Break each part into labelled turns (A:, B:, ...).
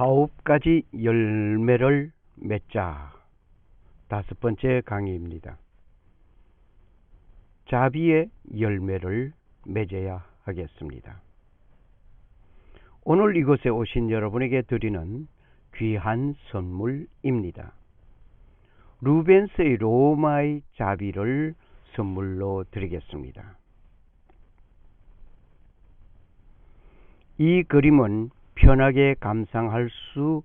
A: 9가지 열매를 맺자. 5번째 강의입니다. 자비의 열매를 맺어야 하겠습니다. 오늘 이곳에 오신 여러분에게 드리는 귀한 선물입니다. 루벤스의 로마의 자비를 선물로 드리겠습니다. 이 그림은 편하게 감상할 수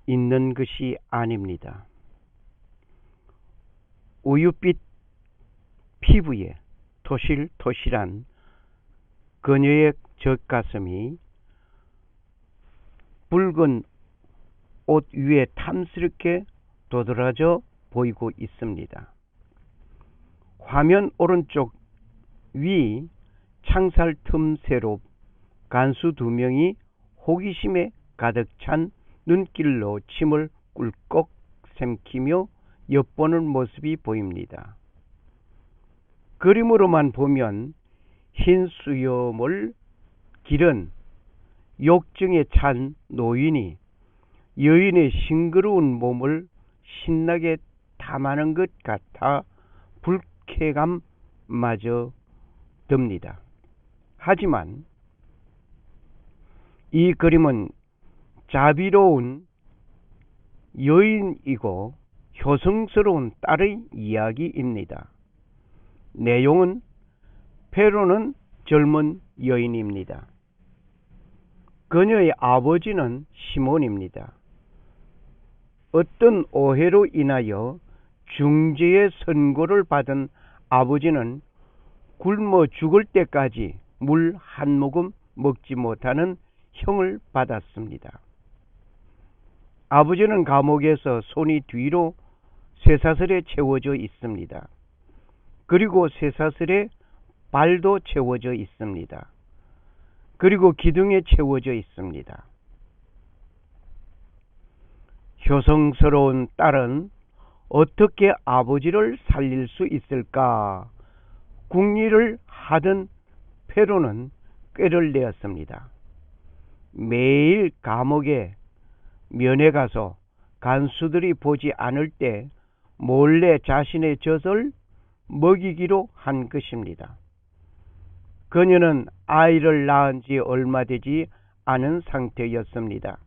A: 있는 것이 아닙니다. 우유빛 피부에 토실토실한 그녀의 젖가슴이 붉은 옷 위에 탐스럽게 도드라져 보이고 있습니다. 화면 오른쪽 위 창살 틈새로 간수 2명이 호기심에 가득 찬 눈길로 침을 꿀꺽 삼키며 엿보는 모습이 보입니다. 그림으로만 보면 흰 수염을 기른 욕정에 찬 노인이 여인의 싱그러운 몸을 신나게 탐하는 것 같아 불쾌감마저 듭니다. 하지만 이 그림은 자비로운 여인이고 효성스러운 딸의 이야기입니다. 내용은 페로는 젊은 여인입니다. 그녀의 아버지는 시몬입니다. 어떤 오해로 인하여 중죄의 선고를 받은 아버지는 굶어 죽을 때까지 물 한 모금 먹지 못하는 형을 받았습니다. 아버지는 감옥에서 손이 뒤로 쇠사슬에 채워져 있습니다. 그리고 쇠사슬에 발도 채워져 있습니다. 그리고 기둥에 채워져 있습니다. 효성스러운 딸은 어떻게 아버지를 살릴 수 있을까? 궁리를 하던 페로는 꾀를 내었습니다. 매일 감옥에 면회 가서 간수들이 보지 않을 때 몰래 자신의 젖을 먹이기로 한 것입니다. 그녀는 아이를 낳은 지 얼마 되지 않은 상태였습니다.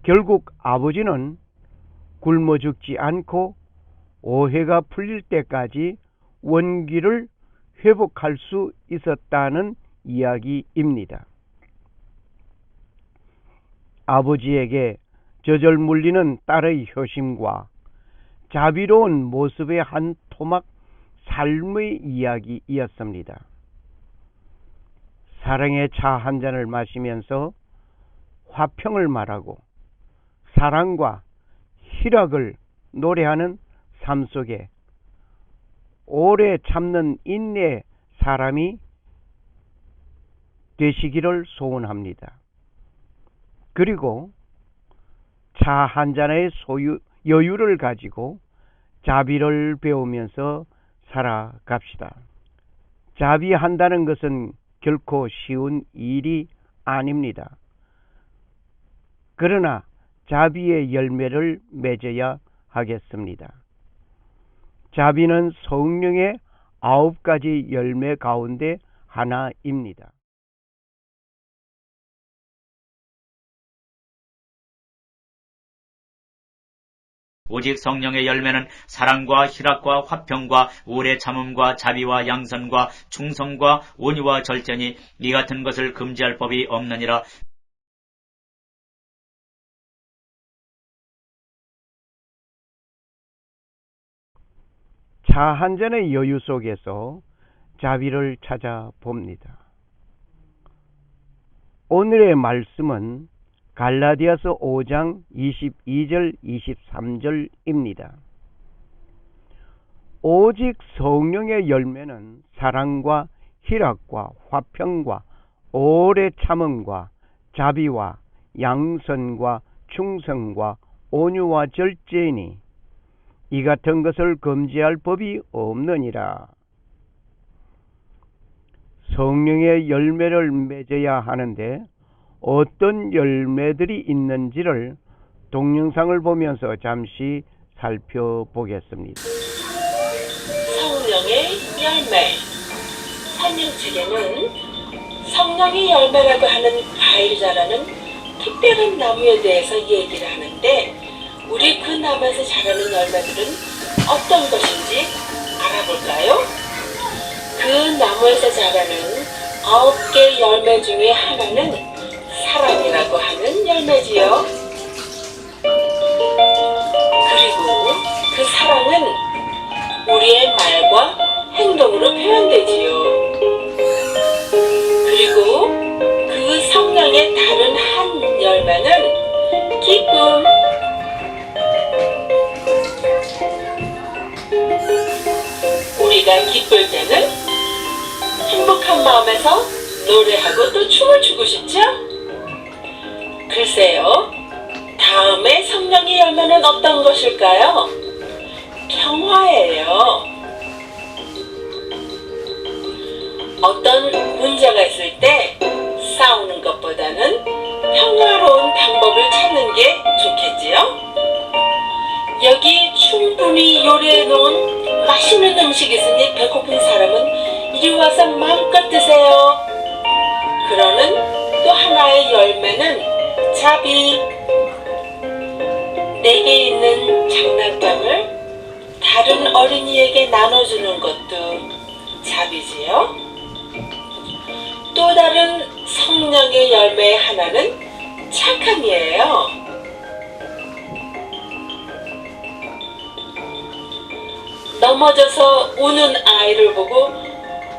A: 결국 아버지는 굶어 죽지 않고 오해가 풀릴 때까지 원기를 회복할 수 있었다는 이야기입니다. 아버지에게 젖을 물리는 딸의 효심과 자비로운 모습의 한 토막 삶의 이야기였습니다. 사랑의 차 한 잔을 마시면서 화평을 말하고 사랑과 희락을 노래하는 삶 속에 오래 참는 인내의 사람이 되시기를 소원합니다. 그리고 차 한 잔의 여유를 가지고 자비를 배우면서 살아갑시다. 자비한다는 것은 결코 쉬운 일이 아닙니다. 그러나 자비의 열매를 맺어야 하겠습니다. 자비는 성령의 9가지 열매 가운데 하나입니다.
B: 오직 성령의 열매는 사랑과 희락과 화평과 오래 참음과 자비와 양선과 충성과 온유와 절제니 이 같은 것을 금지할 법이 없느니라.
A: 차 한 잔의 여유 속에서 자비를 찾아봅니다. 오늘의 말씀은 갈라디아서 5장 22절 23절입니다. 오직 성령의 열매는 사랑과 희락과 화평과 오래 참음과 자비와 양선과 충성과 온유와 절제니 이 같은 것을 금지할 법이 없느니라. 성령의 열매를 맺어야 하는데 어떤 열매들이 있는지를 동영상을 보면서 잠시 살펴보겠습니다.
C: 성령의 열매. 설명책에는 성령의 열매라고 하는 과일이 자라는 특별한 나무에 대해서 얘기를 하는데, 우리 그 나무에서 자라는 열매들은 어떤 것인지 알아볼까요? 그 나무에서 자라는 9개 열매 중에 하나는 사랑이라고 하는 열매지요. 그리고 그 사랑은 우리의 말과 행동으로 표현되지요. 그리고 그 성령의 다른 한 열매는 기쁨. 우리가 기쁠 때는 행복한 마음에서 노래하고 또 춤을 추고 싶죠? 글쎄요, 다음에 성령의 열매는 어떤 것일까요? 평화예요. 어떤 문제가 있을 때 싸우는 것보다는 평화로운 방법을 찾는 게 좋겠지요? 여기 충분히 요리해 놓은 맛있는 음식이 있으니 배고픈 사람은 이리 와서 마음껏 드세요. 그러는 또 하나의 열매는 자비. 내게 있는 장난감을 다른 어린이에게 나눠주는 것도 자비지요. 또 다른 성령의 열매의 하나는 착함이에요. 넘어져서 우는 아이를 보고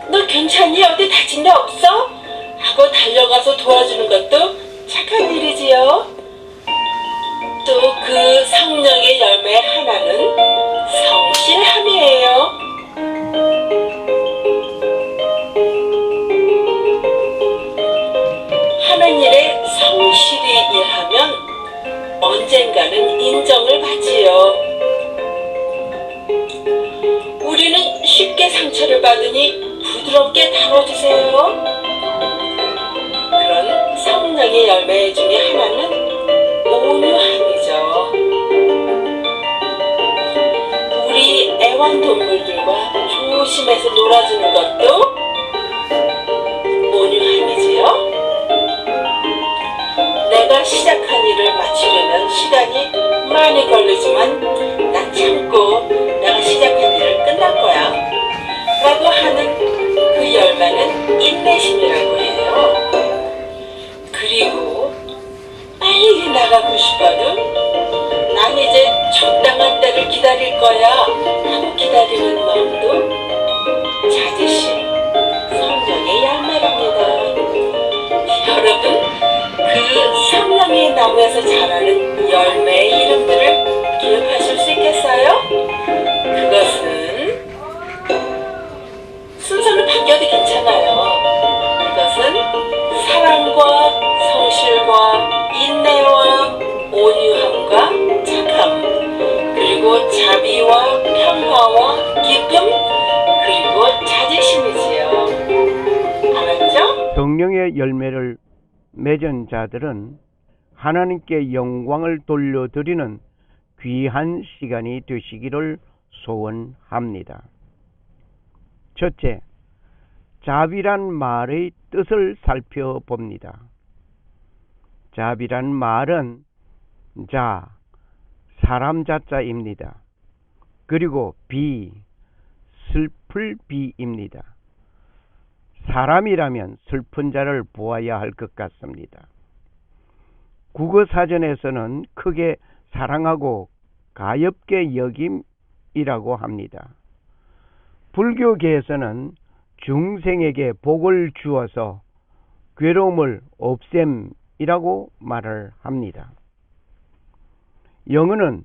C: 너 괜찮니? 어디 다친 데 없어? 하고 달려가서 도와주는 것도 착한 일이지요. 또 그 성령의 열매의 하나는 성실함이에요. 하는 일에 성실히 일하면 언젠가는 인정을 받지요. 우리는 쉽게 상처를 받으니 부드럽게 다뤄주세요. 그런 성령의 열매 중에 하나는 온유함이죠. 우리 애완동물들과 조심해서 놀아주는 것도 온유함이지요. 내가 시작한 일을 마치려면 시간이 많이 걸리지만 난 참고 내가 시작한 일을 끝날 거야 라고 하는 그 열매는 인내심이라고 해요. 그리고 빨리 나가고 싶어도 난 이제 적당한 때를 기다릴 거야 하고 기다리는 마음도 자제심, 성령의 열매랍니다. 여러분, 그 성령의 나무에서 자라는 열매의 이름들을 기억하실 수 있겠어요? 그것은 순서는 바뀌어도 괜찮아요. 이것은 사랑과 성실과 인내와 온유함과 착함, 그리고 자비와 평화와 기쁨, 그리고 자제심이지요. 알았죠?
A: 성령의 열매를 맺은 자들은 하나님께 영광을 돌려드리는 귀한 시간이 되시기를 소원합니다. 첫째, 자비란 말의 뜻을 살펴봅니다. 자비란 말은 자, 사람 자자입니다. 그리고 비, 슬플 비입니다. 사람이라면 슬픈 자를 보아야 할 것 같습니다. 국어사전에서는 크게 사랑하고 가엾게 여김이라고 합니다. 불교계에서는 중생에게 복을 주어서 괴로움을 없앰이라고 말을 합니다. 영어는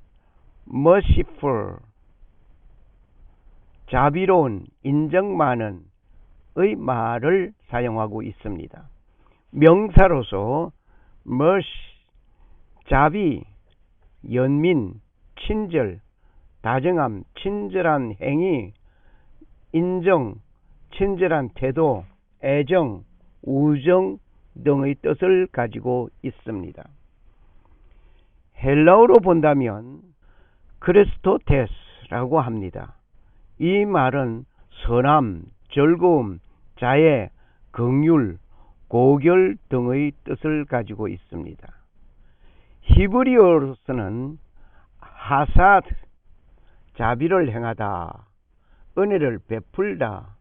A: merciful, 자비로운, 인정 많은 의 말을 사용하고 있습니다. 명사로서 mercy, 자비, 연민, 친절, 다정함, 친절한 행위, 인정, 친절한 태도, 애정, 우정 등의 뜻을 가지고 있습니다. 헬라어로 본다면 크리스토테스라고 합니다. 이 말은 선함, 즐거움, 자애, 긍휼, 고결 등의 뜻을 가지고 있습니다. 히브리어로서는 하사드, 자비를 행하다, 은혜를 베풀다,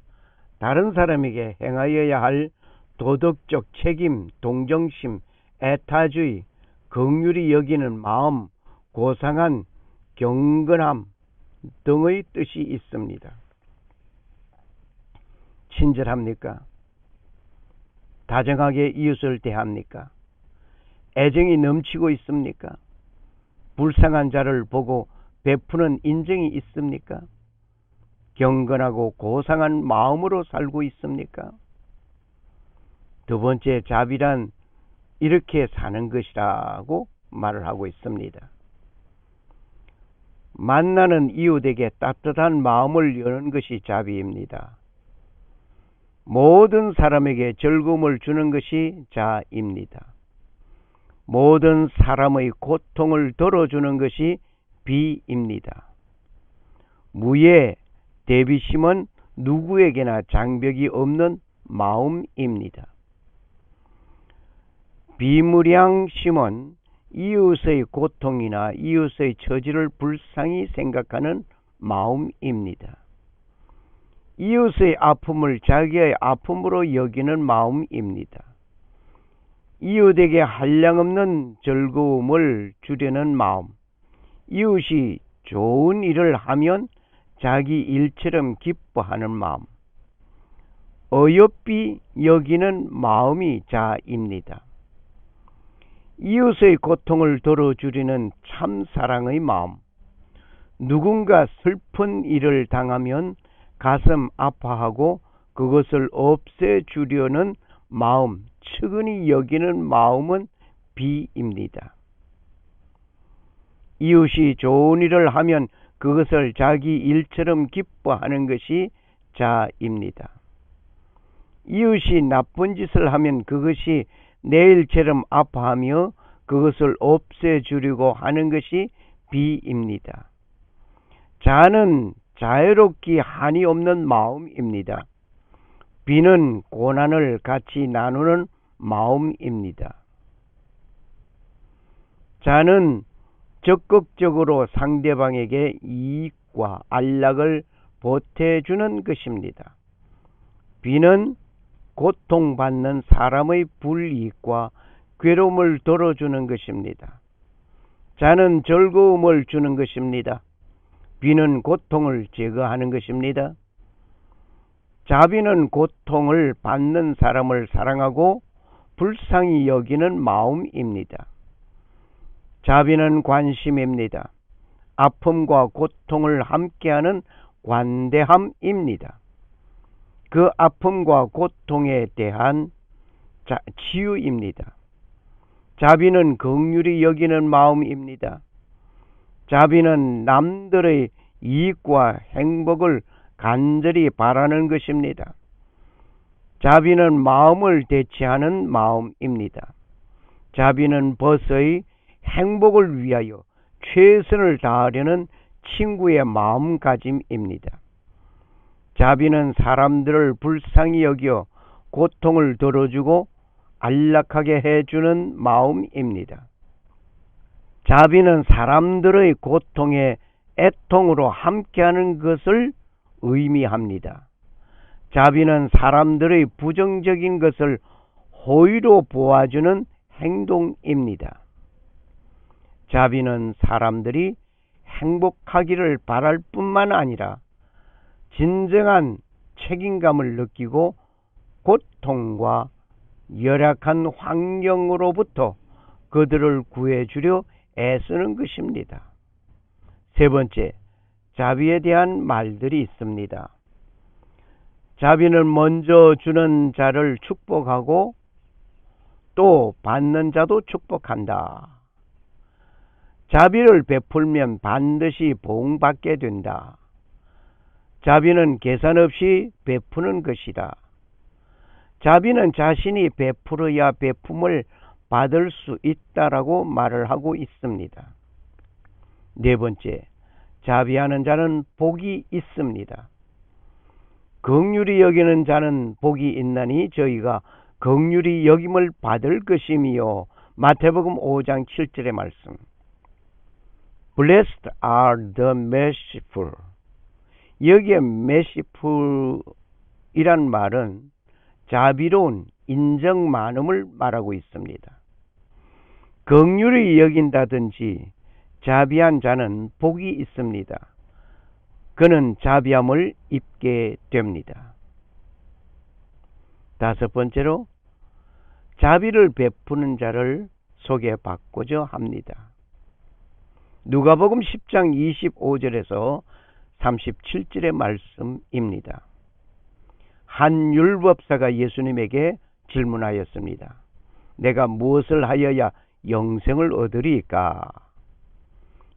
A: 다른 사람에게 행하여야 할 도덕적 책임, 동정심, 애타주의, 긍휼히 여기는 마음, 고상한 경건함 등의 뜻이 있습니다. 친절합니까? 다정하게 이웃을 대합니까? 애정이 넘치고 있습니까? 불쌍한 자를 보고 베푸는 인정이 있습니까? 경건하고 고상한 마음으로 살고 있습니까? 두 번째, 자비란 이렇게 사는 것이라고 말을 하고 있습니다. 만나는 이웃에게 따뜻한 마음을 여는 것이 자비입니다. 모든 사람에게 즐거움을 주는 것이 자입니다. 모든 사람의 고통을 덜어주는 것이 비입니다. 무예, 대비심은 누구에게나 장벽이 없는 마음입니다. 비무량심은 이웃의 고통이나 이웃의 처지를 불쌍히 생각하는 마음입니다. 이웃의 아픔을 자기의 아픔으로 여기는 마음입니다. 이웃에게 한량없는 즐거움을 주려는 마음, 이웃이 좋은 일을 하면 자기 일처럼 기뻐하는 마음, 어여삐 여기는 마음이 자입니다. 이웃의 고통을 덜어주려는 참사랑의 마음, 누군가 슬픈 일을 당하면 가슴 아파하고 그것을 없애주려는 마음, 측은히 여기는 마음은 비입니다. 이웃이 좋은 일을 하면 그것을 자기 일처럼 기뻐하는 것이 자입니다. 이웃이 나쁜 짓을 하면 그것이 내 일처럼 아파하며 그것을 없애주려고 하는 것이 비입니다. 자는 자유롭기 한이 없는 마음입니다. 비는 고난을 같이 나누는 마음입니다. 자는 적극적으로 상대방에게 이익과 안락을 보태주는 것입니다. 비는 고통받는 사람의 불이익과 괴로움을 덜어주는 것입니다. 자는 즐거움을 주는 것입니다. 비는 고통을 제거하는 것입니다. 자비는 고통을 받는 사람을 사랑하고 불쌍히 여기는 마음입니다. 자비는 관심입니다. 아픔과 고통을 함께하는 관대함입니다. 그 아픔과 고통에 대한 치유입니다. 자비는 긍휼히 여기는 마음입니다. 자비는 남들의 이익과 행복을 간절히 바라는 것입니다. 자비는 마음을 대체하는 마음입니다. 자비는 벗의 행복을 위하여 최선을 다하려는 친구의 마음가짐입니다. 자비는 사람들을 불쌍히 여겨 고통을 덜어주고 안락하게 해주는 마음입니다. 자비는 사람들의 고통에 애통으로 함께하는 것을 의미합니다. 자비는 사람들의 부정적인 것을 호의로 보아주는 행동입니다. 자비는 사람들이 행복하기를 바랄 뿐만 아니라 진정한 책임감을 느끼고 고통과 열악한 환경으로부터 그들을 구해주려 애쓰는 것입니다. 세 번째, 자비에 대한 말들이 있습니다. 자비는 먼저 주는 자를 축복하고 또 받는 자도 축복한다. 자비를 베풀면 반드시 보응받게 된다. 자비는 계산 없이 베푸는 것이다. 자비는 자신이 베풀어야 베품을 받을 수 있다라고 말을 하고 있습니다. 네 번째, 자비하는 자는 복이 있습니다. 긍휼히 여기는 자는 복이 있나니 저희가 긍휼히 여김을 받을 것이며, 마태복음 5장 7절의 말씀. Blessed are the merciful. 여기에 merciful이란 말은 자비로운, 인정 많음을 말하고 있습니다. 긍휼히 여긴다든지 자비한 자는 복이 있습니다. 그는 자비함을 입게 됩니다. 다섯 번째로, 자비를 베푸는 자를 소개받고자 합니다. 누가복음 10장 25절에서 37절의 말씀입니다. 한 율법사가 예수님에게 질문하였습니다. 내가 무엇을 하여야 영생을 얻으리까?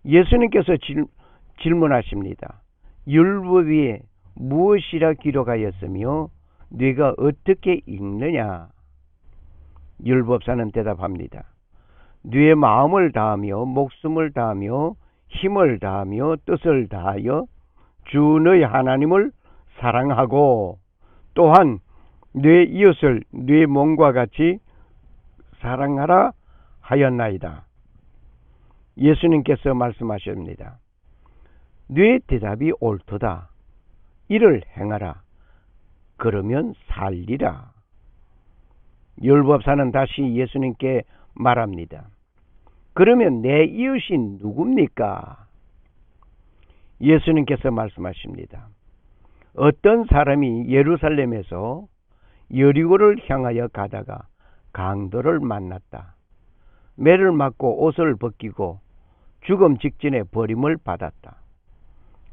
A: 예수님께서 질문하십니다. 율법이 무엇이라 기록하였으며 네가 어떻게 읽느냐? 율법사는 대답합니다. 네 마음을 다하며 목숨을 다하며 힘을 다하며 뜻을 다하여 주 너희 하나님을 사랑하고 또한 네 이웃을 네 몸과 같이 사랑하라 하였나이다. 예수님께서 말씀하십니다. 네 대답이 옳도다. 이를 행하라. 그러면 살리라. 율법사는 다시 예수님께 말합니다. 그러면 내 이웃이 누굽니까? 예수님께서 말씀하십니다. 어떤 사람이 예루살렘에서 여리고를 향하여 가다가 강도를 만났다. 매를 맞고 옷을 벗기고 죽음 직전에 버림을 받았다.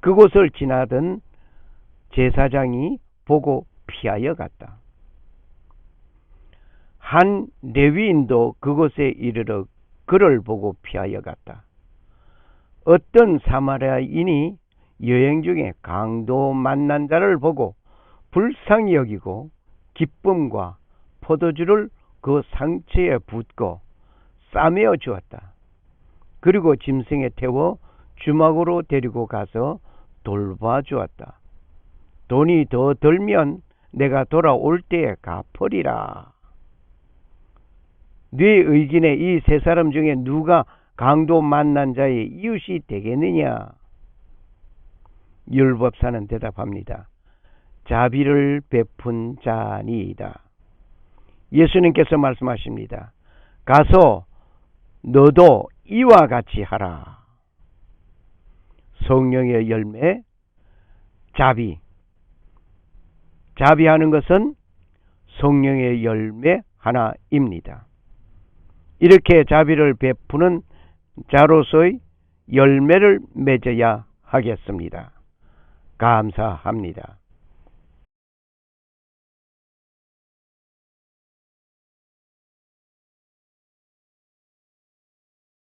A: 그곳을 지나던 제사장이 보고 피하여 갔다. 한 레위인도 그곳에 이르러 그를 보고 피하여 갔다. 어떤 사마리아인이 여행 중에 강도 만난 자를 보고 불쌍히 여기고 기쁨과 포도주를 그 상처에 붓고 싸매어 주었다. 그리고 짐승에 태워 주막으로 데리고 가서 돌봐주었다. 돈이 더 들면 내가 돌아올 때에 갚으리라. 네 의견에 이 세 사람 중에 누가 강도 만난 자의 이웃이 되겠느냐? 율법사는 대답합니다. 자비를 베푼 자니이다. 예수님께서 말씀하십니다. 가서 너도 이와 같이 하라. 성령의 열매, 자비. 자비하는 것은 성령의 열매 하나입니다. 이렇게 자비를 베푸는 자로서의 열매를 맺어야 하겠습니다. 감사합니다.